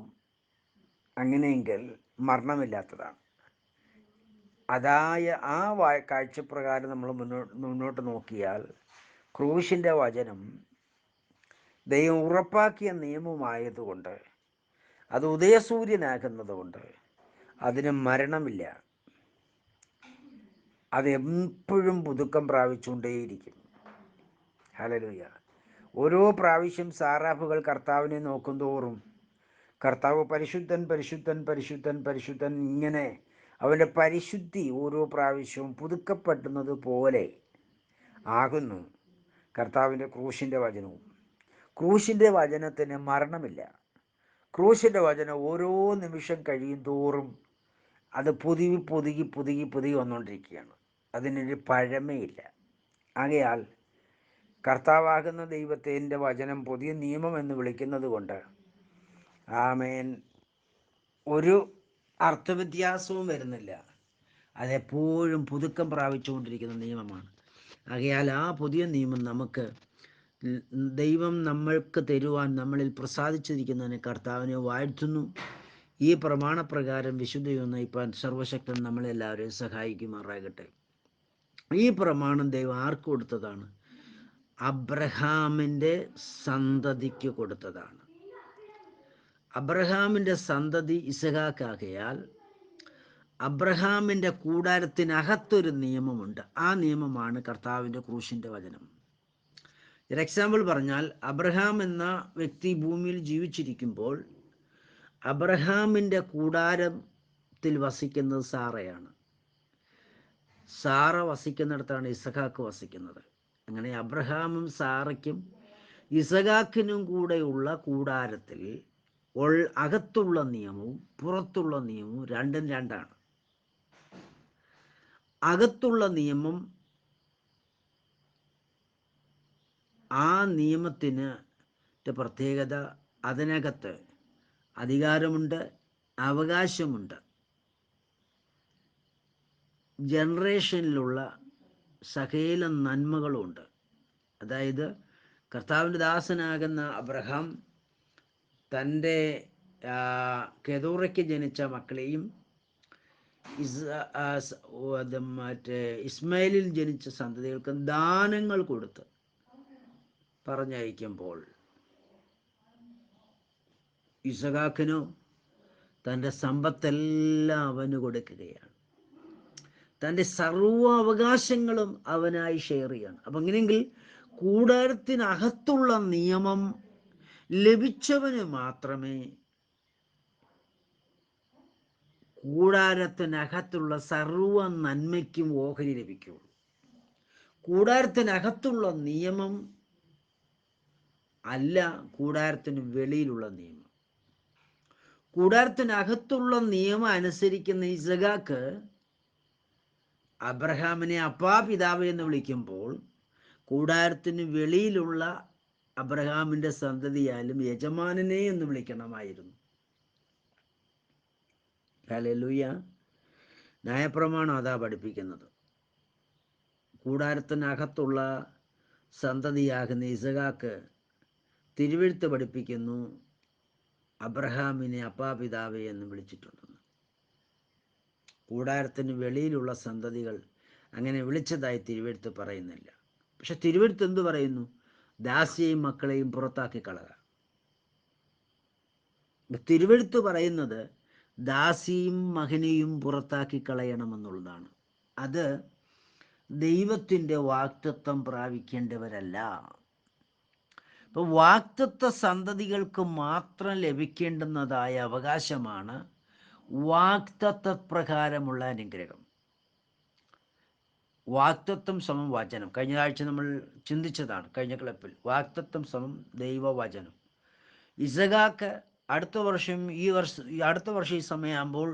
S1: അങ്ങനെയെങ്കിൽ മരണമില്ലാത്തതാണ്. അതായ ആ കാഴ്ചപ്രകാരം നമ്മൾ മുന്നോട്ട് നോക്കിയാൽ ക്രൂശിൻ്റെ വചനം ദൈവം ഉറപ്പാക്കിയ നിയമമായതുകൊണ്ട്, അത് ഉദയസൂര്യനാകുന്നത് കൊണ്ട് അതിന് മരണമില്ല. അത് എപ്പോഴും പുതുക്കം പ്രാപിച്ചുകൊണ്ടേയിരിക്കും. ഹല്ലേലൂയ. ഓരോ പ്രാവശ്യം സാറാഫുകൾ കർത്താവിനെ നോക്കും തോറും കർത്താവ് പരിശുദ്ധൻ പരിശുദ്ധൻ പരിശുദ്ധൻ പരിശുദ്ധൻ, ഇങ്ങനെ അവൻ്റെ പരിശുദ്ധി ഓരോ പ്രാവശ്യവും പുതുക്കപ്പെടുന്നത് പോലെ ആകുന്നു കർത്താവിൻ്റെ ക്രൂശിൻ്റെ വചനവും. ക്രൂശിൻ്റെ വചനത്തിന് മരണമില്ല. ക്രൂശിൻ്റെ വചനം ഓരോ നിമിഷം കഴിയും തോറും അത് പുതുകി വന്നുകൊണ്ടിരിക്കുകയാണ്. അതിനൊരു പഴമയില്ല. ആകയാൽ കർത്താവാകുന്ന ദൈവത്തിൻ്റെ വചനം പുതിയ നിയമം എന്ന് വിളിക്കുന്നത് കൊണ്ട് ആമേൻ ഒരു അർത്ഥവ്യത്യാസവും വരുന്നില്ല. അതെപ്പോഴും പുതുക്കം പ്രാപിച്ചുകൊണ്ടിരിക്കുന്ന നിയമമാണ്. ആകയാൽ ആ പുതിയ നിയമം നമുക്ക് ദൈവം നമ്മൾക്ക് തരുവാൻ നമ്മളിൽ പ്രസാദിച്ചിരിക്കുന്നതിന് കർത്താവിനെ വാഴ്ത്തുന്നു. ഈ പ്രമാണപ്രകാരം വിശുദ്ധിയെ നയിപ്പാൻ സർവശക്തൻ നമ്മളെല്ലാവരെയും സഹായിക്കുമാറാകട്ടെ. ഈ പ്രമാണം ദൈവം ആർക്ക് കൊടുത്തതാണ്? അബ്രഹാമിൻ്റെ സന്തതിക്ക് കൊടുത്തതാണ്. അബ്രഹാമിൻ്റെ സന്തതി ഇസഹാക്കാകയാൽ അബ്രഹാമിൻ്റെ കൂടാരത്തിനകത്തൊരു നിയമമുണ്ട്. ആ നിയമമാണ് കർത്താവിൻ്റെ ക്രൂശിൻ്റെ വചനം. ഒരു എക്സാമ്പിൾ പറഞ്ഞാൽ, അബ്രഹാം എന്ന വ്യക്തി ഭൂമിയിൽ ജീവിച്ചിരിക്കുമ്പോൾ അബ്രഹാമിൻ്റെ കൂടാരത്തിൽ വസിക്കുന്നത് സാറയാണ്. സാറ വസിക്കുന്നിടത്താണ് ഇസഹാക്ക് വസിക്കുന്നത്. അങ്ങനെ അബ്രഹാമും സാറയ്ക്കും ഇസഹാക്കിനും കൂടെയുള്ള കൂടാരത്തിൽ അകത്തുള്ള നിയമവും പുറത്തുള്ള നിയമവും രണ്ടും രണ്ടാണ്. അകത്തുള്ള നിയമം, ആ നിയമത്തിന് പ്രത്യേകത, അതിനകത്ത് അധികാരമുണ്ട്, അവകാശമുണ്ട്, ജനറേഷനിലുള്ള സകല നന്മകളുമുണ്ട്. അതായത് കർത്താവിൻ്റെ ദാസനാകുന്ന അബ്രഹാം തൻ്റെ കെതൂറയ്ക്ക് ജനിച്ച മക്കളെയും ഇസ്മായിലിൽ ജനിച്ച സന്തതികൾക്കും ദാനങ്ങൾ കൊടുത്ത് പറഞ്ഞയക്കുമ്പോൾ ഇസഹാക്കിനോ തൻ്റെ സമ്പത്തെല്ലാം അവന് കൊടുക്കുകയാണ്. തൻ്റെ സർവ്വ അവകാശങ്ങളും അവനായി ഷെയർ ചെയ്യണം. അപ്പം അങ്ങനെയെങ്കിൽ കൂടാരത്തിനകത്തുള്ള നിയമം ലഭിച്ചവന് മാത്രമേ കൂടാരത്തിനകത്തുള്ള സർവ്വ നന്മയ്ക്കും ഓഹരി ലഭിക്കുകയുള്ളൂ. കൂടാരത്തിനകത്തുള്ള നിയമം അല്ല കൂടാരത്തിന് വെളിയിലുള്ള നിയമം. കൂടാരത്തിനകത്തുള്ള നിയമം അനുസരിക്കുന്ന ഇസഹാക്ക് അബ്രഹാമിനെ അപ്പാ പിതാവ് എന്ന് വിളിക്കുമ്പോൾ കൂടാരത്തിന് വെളിയിലുള്ള അബ്രഹാമിൻ്റെ സന്തതിയാലും യജമാനനെ എന്ന് വിളിക്കണമായിരുന്നു. ഹല്ലേലൂയ. ന്യായപ്രമാണം അതാ പഠിപ്പിക്കുന്നത്. കൂടാരത്തിനകത്തുള്ള സന്തതിയാകുന്ന ഇസഹാക്ക് തിരുവെഴുത്ത് പഠിപ്പിക്കുന്നു അബ്രഹാമിനെ അപ്പാ പിതാവേ എന്ന് വിളിച്ചിട്ടുണ്ടെന്ന്. കൂടാരത്തിന് വെളിയിലുള്ള സന്തതികൾ അങ്ങനെ വിളിച്ചതായി തിരുവെഴുത്ത് പറയുന്നില്ല. പക്ഷെ തിരുവെഴുത്ത് എന്തു പറയുന്നു? ദാസിയെയും മക്കളെയും പുറത്താക്കി കളക. തിരുവെഴുത്ത് പറയുന്നത് ദാസിയും മകനെയും പുറത്താക്കി കളയണമെന്നുള്ളതാണ്. അത് ദൈവത്തിൻ്റെ വാഗ്ദത്തം പ്രാപിക്കേണ്ടവരല്ല. ഇപ്പം വാഗ്ദത്ത സന്തതികൾക്ക് മാത്രം ലഭിക്കേണ്ടുന്നതായ അവകാശമാണ് വാഗ്ദത്ത പ്രകാരമുള്ള അനുഗ്രഹം. വാഗ്ദത്തം സമം വചനം. കഴിഞ്ഞ ആഴ്ച നമ്മൾ ചിന്തിച്ചതാണ്, കഴിഞ്ഞ ക്ലിപ്പിൽ. വാഗ്ദത്തം സമം ദൈവവചനം. ഇസഹാക്ക് അടുത്ത വർഷം ഈ സമയമാകുമ്പോൾ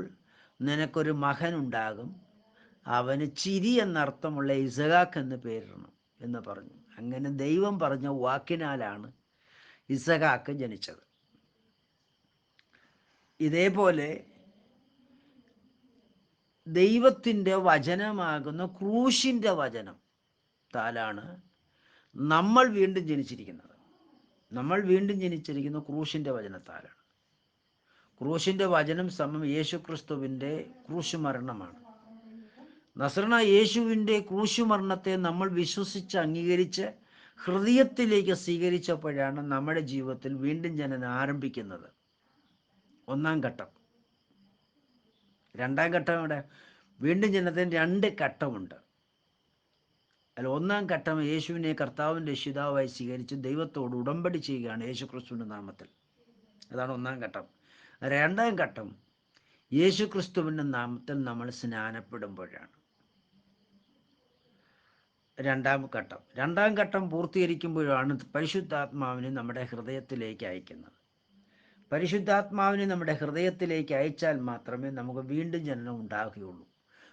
S1: നിനക്കൊരു മകനുണ്ടാകും, അവന് ചിരി എന്നർത്ഥമുള്ള ഇസഹാക്ക് എന്ന് പേരിടണം എന്ന് പറഞ്ഞു. അങ്ങനെ ദൈവം പറഞ്ഞ വാക്കിനാലാണ് ഇസഹാക്ക് ജനിച്ചത്. ഇതേപോലെ ദൈവത്തിൻ്റെ വചനമാകുന്ന ക്രൂശിൻ്റെ വചനം താലാണ് നമ്മൾ വീണ്ടും ജനിച്ചിരിക്കുന്നത്. നമ്മൾ വീണ്ടും ജനിച്ചിരിക്കുന്ന ക്രൂശിൻ്റെ വചനത്താലാണ്. ക്രൂശിൻ്റെ വചനം സമം യേശുക്രിസ്തുവിൻ്റെ ക്രൂശുമരണമാണ്. നസ്രന യേശുവിൻ്റെ ക്രൂശുമരണത്തെ നമ്മൾ വിശ്വസിച്ച് അംഗീകരിച്ച് ഹൃദയത്തിലേക്ക് സ്വീകരിച്ചപ്പോഴാണ് നമ്മുടെ ജീവിതത്തിൽ വീണ്ടും ജനനം ആരംഭിക്കുന്നത്. ഒന്നാം ഘട്ടം. രണ്ടാം ഘട്ടം ഇവിടെ വീണ്ടും ജനനത്തിന് 2 ഘട്ടമുണ്ട്. അതിൽ ഒന്നാം ഘട്ടം യേശുവിനെ കർത്താവിൻ്റെ രക്ഷിതാവായി സ്വീകരിച്ച് ദൈവത്തോട് ഉടമ്പടി ചെയ്യുകയാണ് യേശുക്രിസ്തുവിൻ്റെ നാമത്തിൽ. അതാണ് ഒന്നാം ഘട്ടം. രണ്ടാം ഘട്ടം യേശുക്രിസ്തുവിൻ്റെ നാമത്തിൽ നമ്മൾ സ്നാനപ്പെടുമ്പോഴാണ് രണ്ടാം ഘട്ടം. രണ്ടാം ഘട്ടം പൂർത്തീകരിക്കുമ്പോഴാണ് പരിശുദ്ധാത്മാവിനെ നമ്മുടെ ഹൃദയത്തിലേക്ക് അയക്കുന്നത്. പരിശുദ്ധാത്മാവിനെ നമ്മുടെ ഹൃദയത്തിലേക്ക് അയച്ചാൽ മാത്രമേ നമുക്ക് വീണ്ടും ജനനം ഉണ്ടാകുകയുള്ളൂ.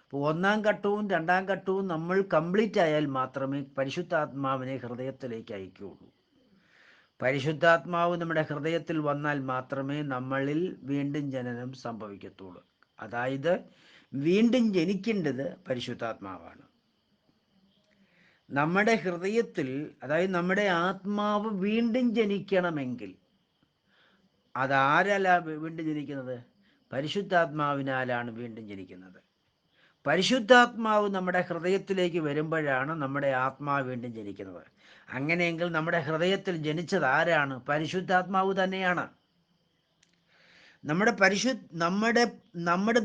S1: അപ്പോൾ ഒന്നാം ഘട്ടവും രണ്ടാം ഘട്ടവും നമ്മൾ കംപ്ലീറ്റ് ആയാൽ മാത്രമേ പരിശുദ്ധാത്മാവിനെ ഹൃദയത്തിലേക്ക് അയക്കുകയുള്ളൂ. പരിശുദ്ധാത്മാവ് നമ്മുടെ ഹൃദയത്തിൽ വന്നാൽ മാത്രമേ നമ്മളിൽ വീണ്ടും ജനനം സംഭവിക്കത്തുള്ളൂ. അതായത് വീണ്ടും ജനിക്കേണ്ടത് പരിശുദ്ധാത്മാവാണ്. നമ്മുടെ ഹൃദയത്തിൽ, അതായത് നമ്മുടെ ആത്മാവ് വീണ്ടും ജനിക്കണമെങ്കിൽ അതാരല്ല വീണ്ടും ജനിക്കുന്നത്? പരിശുദ്ധാത്മാവിനാലാണ് വീണ്ടും ജനിക്കുന്നത്. പരിശുദ്ധാത്മാവ് നമ്മുടെ ഹൃദയത്തിലേക്ക് വരുമ്പോഴാണ് നമ്മുടെ ആത്മാവ് വീണ്ടും ജനിക്കുന്നത്. അങ്ങനെയെങ്കിൽ നമ്മുടെ ഹൃദയത്തിൽ ജനിച്ചത് ആരാണ്? പരിശുദ്ധാത്മാവ് തന്നെയാണ്. നമ്മുടെ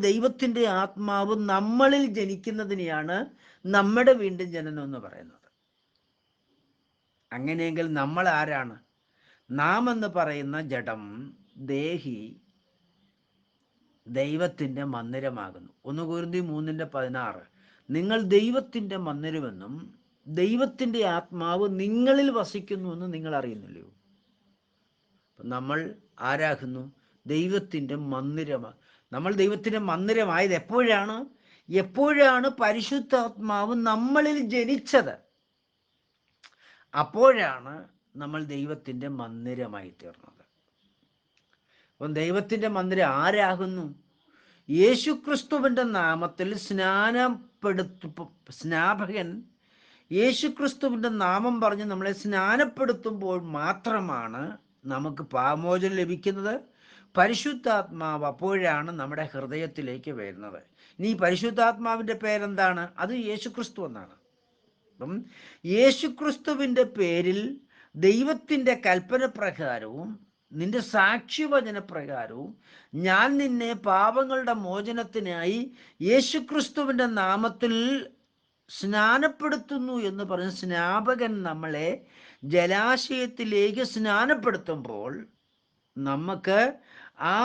S1: ദൈവത്തിൻ്റെ ആത്മാവ് നമ്മളിൽ ജനിക്കുന്നതിനെയാണ് നമ്മുടെ വീണ്ടും ജനനം എന്ന് പറയുന്നത്. അങ്ങനെയെങ്കിൽ നമ്മൾ ആരാണ്? നാം എന്ന് പറയുന്ന ജഡം, ദേഹി, ദൈവത്തിൻ്റെ മന്ദിരമാകുന്നു. 1 കൊരിന്ത്യർ 3:16 നിങ്ങൾ ദൈവത്തിൻ്റെ മന്ദിരമെന്നും ദൈവത്തിൻ്റെ ആത്മാവ് നിങ്ങളിൽ വസിക്കുന്നുവെന്ന് നിങ്ങൾ അറിയുന്നില്ലയോ? നമ്മൾ ആരാകുന്നു? ദൈവത്തിൻ്റെ മന്ദിരമാണ്. നമ്മൾ ദൈവത്തിൻ്റെ മന്ദിരമായത് എപ്പോഴാണ് പരിശുദ്ധാത്മാവ് നമ്മളിൽ ജനിച്ചത്. അപ്പോഴാണ് നമ്മൾ ദൈവത്തിൻ്റെ മന്ദിരമായി തീർന്നത്. അപ്പം ദൈവത്തിൻ്റെ മന്ദിരം ആരാകുന്നു? യേശുക്രിസ്തുവിൻ്റെ നാമത്തിൽ സ്നാപകൻ യേശുക്രിസ്തുവിൻ്റെ നാമം പറഞ്ഞ് നമ്മളെ സ്നാനപ്പെടുത്തുമ്പോൾ മാത്രമാണ് നമുക്ക് പാപമോചനം ലഭിക്കുന്നത്. പരിശുദ്ധാത്മാവ് അപ്പോഴാണ് നമ്മുടെ ഹൃദയത്തിലേക്ക് വരുന്നത്. ഇനി പരിശുദ്ധാത്മാവിൻ്റെ പേരെന്താണ്? അത് യേശുക്രിസ്തു എന്നാണ്. അപ്പം യേശുക്രിസ്തുവിൻ്റെ പേരിൽ ദൈവത്തിൻ്റെ കൽപ്പന പ്രകാരവും നിന്റെ സാക്ഷ്യവചന പ്രകാരവും ഞാൻ നിന്നെ പാപങ്ങളുടെ മോചനത്തിനായി യേശുക്രിസ്തുവിൻ്റെ നാമത്തിൽ സ്നാനപ്പെടുത്തുന്നു എന്ന് പറഞ്ഞ് സ്നാപകൻ നമ്മളെ ജലാശയത്തിലേക്ക് സ്നാനപ്പെടുത്തുമ്പോൾ നമുക്ക് ആ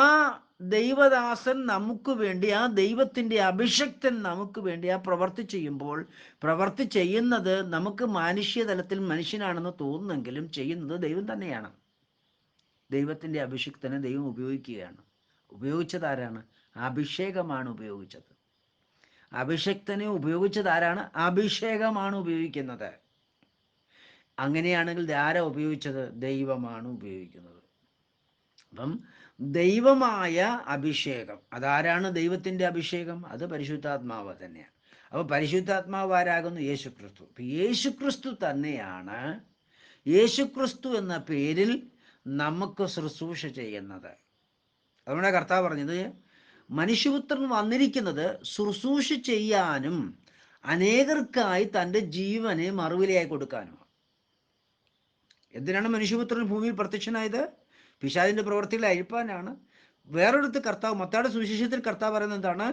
S1: ദൈവദാസൻ നമുക്ക് വേണ്ടി, ആ ദൈവത്തിൻ്റെ അഭിഷക്തൻ നമുക്ക് വേണ്ടി ആ പ്രവൃത്തി ചെയ്യുന്നത് നമുക്ക് മാനുഷ്യതലത്തിൽ മനുഷ്യനാണെന്ന് തോന്നുന്നെങ്കിലും ചെയ്യുന്നത് ദൈവം തന്നെയാണ്. ദൈവത്തിൻ്റെ അഭിഷിക്തനെ ദൈവം ഉപയോഗിക്കുകയാണ്. ഉപയോഗിച്ചത് ആരാണ്? അഭിഷേകമാണ് ഉപയോഗിച്ചത്. അഭിഷക്തനെ ഉപയോഗിച്ചത് ആരാണ്? അഭിഷേകമാണ് ഉപയോഗിക്കുന്നത്. അങ്ങനെയാണെങ്കിൽ ആരാ ഉപയോഗിച്ചത്? ദൈവമാണ് ഉപയോഗിക്കുന്നത്. അപ്പം ദൈവമായ അഭിഷേകം, അതാരാണ്? ദൈവത്തിൻ്റെ അഭിഷേകം, അത് പരിശുദ്ധാത്മാവ് തന്നെയാണ്. അപ്പോൾ പരിശുദ്ധാത്മാവ് ആരാകുന്നു? യേശുക്രിസ്തു. അപ്പം യേശുക്രിസ്തു തന്നെയാണ്, യേശുക്രിസ്തു എന്ന പേരിൽ നമുക്ക് ശുശ്രൂഷ ചെയ്യുന്നത്. അതുകൊണ്ട് കർത്താവ് പറഞ്ഞത് മനുഷ്യപുത്രൻ വന്നിരിക്കുന്നത് ശുശ്രൂഷ ചെയ്യാനും അനേകർക്കായി തൻ്റെ ജീവനെ മറുവിലയായി കൊടുക്കാനും. എന്തിനാണ് മനുഷ്യപുത്രൻ ഭൂമിയിൽ പ്രത്യക്ഷനായത്? പിശാചിൻ്റെ പ്രവൃത്തികളെ അഴിപ്പാനാണ്. വേറൊരിടത്ത് കർത്താവ്, മത്തായിയുടെ സുവിശേഷത്തിൽ കർത്താവ് പറയുന്നത് എന്താണ്?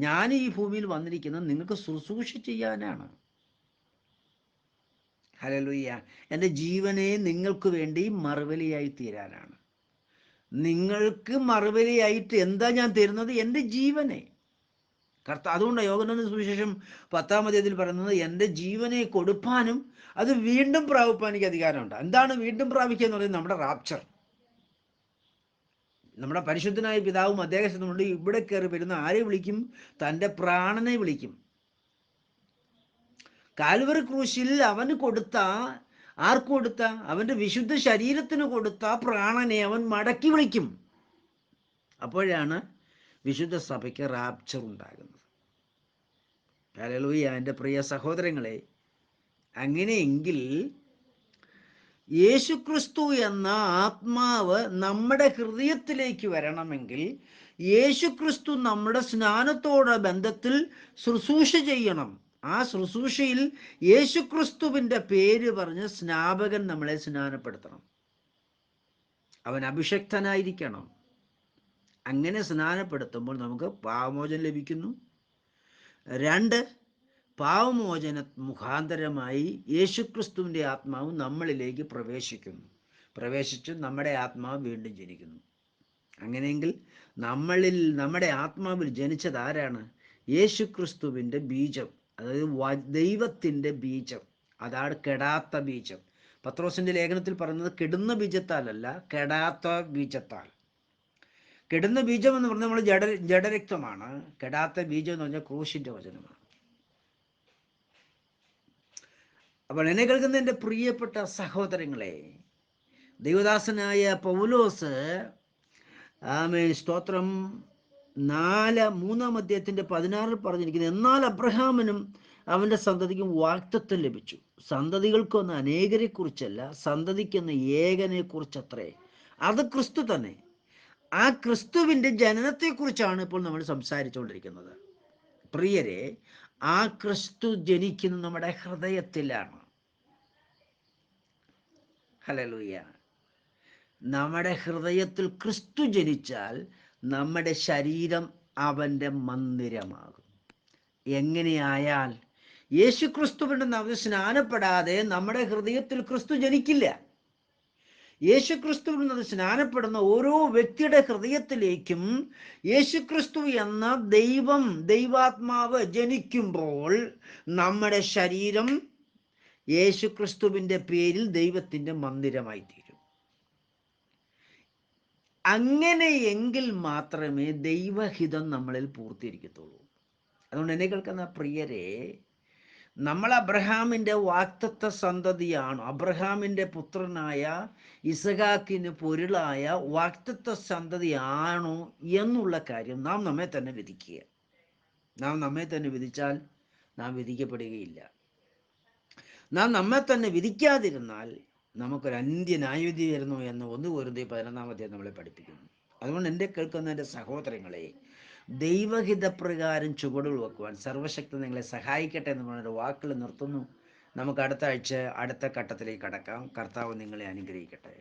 S1: ഞാൻ ഈ ഭൂമിയിൽ വന്നിരിക്കുന്നത് നിങ്ങൾക്ക് ശുശ്രൂഷ ചെയ്യാനാണ്. ഹല്ലേലൂയ. എൻ്റെ ജീവനെ നിങ്ങൾക്ക് വേണ്ടി മറുവിലയായി തീരാനാണ്. നിങ്ങൾക്ക് മറുവിലയായിട്ട് എന്താ ഞാൻ തരുന്നത്? എൻ്റെ ജീവനെ. അതുകൊണ്ടാണ് യോഹന്നാന്റെ സുവിശേഷം 10-ാം അധ്യായത്തിൽ പറയുന്നത് എൻ്റെ ജീവനെ കൊടുപ്പാനും അത് വീണ്ടും പ്രാപിപ്പാൻ എനിക്ക് അധികാരമുണ്ട്. എന്താണ് വീണ്ടും പ്രാപിക്കുക എന്ന് പറയുന്നത്? നമ്മുടെ റാപ്ചർ. നമ്മുടെ പരിശുദ്ധനായ പിതാവും അദ്ദേഹത്തിനുണ്ട് ഇവിടെ കയറി വരുന്ന ആരെ വിളിക്കും? തൻ്റെ പ്രാണനെ വിളിക്കും. കാൽവറി ക്രൂശിൽ അവന് കൊടുത്ത, ആർക്ക് കൊടുത്ത? അവൻ്റെ വിശുദ്ധ ശരീരത്തിന് കൊടുത്ത പ്രാണനെ അവൻ മടക്കി വിളിക്കും. അപ്പോഴാണ് വിശുദ്ധ സഭയ്ക്ക് റാപ്ചർ ഉണ്ടാകുന്നത്. ഹല്ലേലൂയ. എൻ്റെ പ്രിയ സഹോദരങ്ങളെ, അങ്ങനെയെങ്കിൽ യേശുക്രിസ്തു എന്ന ആത്മാവ് നമ്മുടെ ഹൃദയത്തിലേക്ക് വരണമെങ്കിൽ യേശുക്രിസ്തു നമ്മുടെ സ്നാനത്തോടെ ബന്ധത്തിൽ ശുശ്രൂഷ ചെയ്യണം. ആ ശുശ്രൂഷയിൽ യേശുക്രിസ്തുവിൻ്റെ പേര് പറഞ്ഞ് സ്നാപകൻ നമ്മളെ സ്നാനപ്പെടുത്തണം. അവൻ അഭിഷക്തനായിരിക്കണം. അങ്ങനെ സ്നാനപ്പെടുത്തുമ്പോൾ നമുക്ക് പാപമോചനം ലഭിക്കുന്നു. 2, പാപമോചന മുഖാന്തരമായി യേശുക്രിസ്തുവിൻ്റെ ആത്മാവ് നമ്മളിലേക്ക് പ്രവേശിച്ച് നമ്മുടെ ആത്മാവ് വീണ്ടും ജനിക്കുന്നു. അങ്ങനെയെങ്കിൽ നമ്മുടെ ആത്മാവിൽ ജനിച്ചത് ആരാണ്? യേശുക്രിസ്തുവിൻ്റെ ബീജം, അതായത് ദൈവത്തിൻ്റെ ബീജം. അതാണ് കെടാത്ത ബീജം. പത്രോസിൻ്റെ ലേഖനത്തിൽ പറയുന്നത് കെടുന്ന ബീജത്താലല്ല, കെടാത്ത ബീജത്താൽ. കെടുന്ന ബീജം എന്ന് പറഞ്ഞാൽ നമ്മൾ ജഡരക്തമാണ്. കെടാത്ത ബീജം എന്ന് പറഞ്ഞാൽ ക്രൂശിൻ്റെ വചനമാണ്. അപ്പോൾ എന്നെ കേൾക്കുന്ന എൻ്റെ പ്രിയപ്പെട്ട സഹോദരങ്ങളെ, ദൈവദാസനായ പൗലോസ് സ്തോത്രം 3-ാം അധ്യായത്തിൻ്റെ 16 പറഞ്ഞിരിക്കുന്നത്, എന്നാൽ അബ്രഹാമിനും അവൻ്റെ സന്തതിക്കും വാഗ്ദത്തം ലഭിച്ചു. സന്തതികൾക്കൊന്ന് അനേകരെ കുറിച്ചല്ല, സന്തതിക്കൊന്ന് ഏകനെ കുറിച്ചത്രേ. അത് ക്രിസ്തു തന്നെ. ആ ക്രിസ്തുവിൻ്റെ ജനനത്തെക്കുറിച്ചാണ് ഇപ്പോൾ നമ്മൾ സംസാരിച്ചുകൊണ്ടിരിക്കുന്നത്. പ്രിയരെ, ആ ക്രിസ്തു ജനിക്കുന്നത് നമ്മുടെ ഹൃദയത്തിലാണ്. ഹല്ലേലൂയ. നമ്മുടെ ഹൃദയത്തിൽ ക്രിസ്തു ജനിച്ചാൽ നമ്മുടെ ശരീരം അവൻ്റെ മന്ദിരമാകും. എങ്ങനെയായാൽ യേശു ക്രിസ്തുവിൻ്റെ നാമത്തിൽ സ്നാനപ്പെടാതെ നമ്മുടെ ഹൃദയത്തിൽ ക്രിസ്തു ജനിക്കില്ല. യേശു ക്രിസ്തുവിൽ നിന്ന് സ്നാനപ്പെടുന്ന ഓരോ വ്യക്തിയുടെ ഹൃദയത്തിലേക്കും യേശു ക്രിസ്തു എന്ന ദൈവാത്മാവ് ജനിക്കുമ്പോൾ നമ്മുടെ ശരീരം യേശു ക്രിസ്തുവിൻ്റെ പേരിൽ ദൈവത്തിൻ്റെ മന്ദിരമായി തീരും. അങ്ങനെയെങ്കിൽ മാത്രമേ ദൈവഹിതം നമ്മളിൽ പൂർത്തീകരിക്കത്തുള്ളൂ. അതുകൊണ്ട് എന്നെ കേൾക്കുന്ന പ്രിയരെ, നമ്മൾ അബ്രഹാമിൻ്റെ വാഗ്ദത്ത സന്തതിയാണ്. അബ്രഹാമിൻ്റെ പുത്രനായ ഇസഹാക്കിന് പൊരുളായ വാഗ്ദത്ത സന്തതിയാണോ എന്നുള്ള കാര്യം നാം നമ്മെ തന്നെ വിധിക്കുക. നാം നമ്മെ തന്നെ വിധിച്ചാൽ നാം വിധിക്കപ്പെടുകയില്ല. നാം നമ്മെ തന്നെ വിധിക്കാതിരുന്നാൽ നമുക്കൊരു അന്ത്യന്യായവിധി വരുന്നു എന്ന് 1 കൊരിന്ത്യർ 11 നമ്മളെ പഠിപ്പിക്കുന്നു. അതുകൊണ്ട് എൻ്റെ കേൾക്കുന്ന എൻ്റെ സഹോദരങ്ങളെ, ദൈവഹിതപ്രകാരം ചുവടുകൾ വെക്കുവാൻ സർവശക്തി നിങ്ങളെ സഹായിക്കട്ടെ എന്ന് പറഞ്ഞൊരു വാക്കുകൾ നിർത്തുന്നു. നമുക്ക് അടുത്ത ആഴ്ച അടുത്ത ഘട്ടത്തിലേക്ക് കടക്കാം. കർത്താവ് നിങ്ങളെ അനുഗ്രഹിക്കട്ടെ.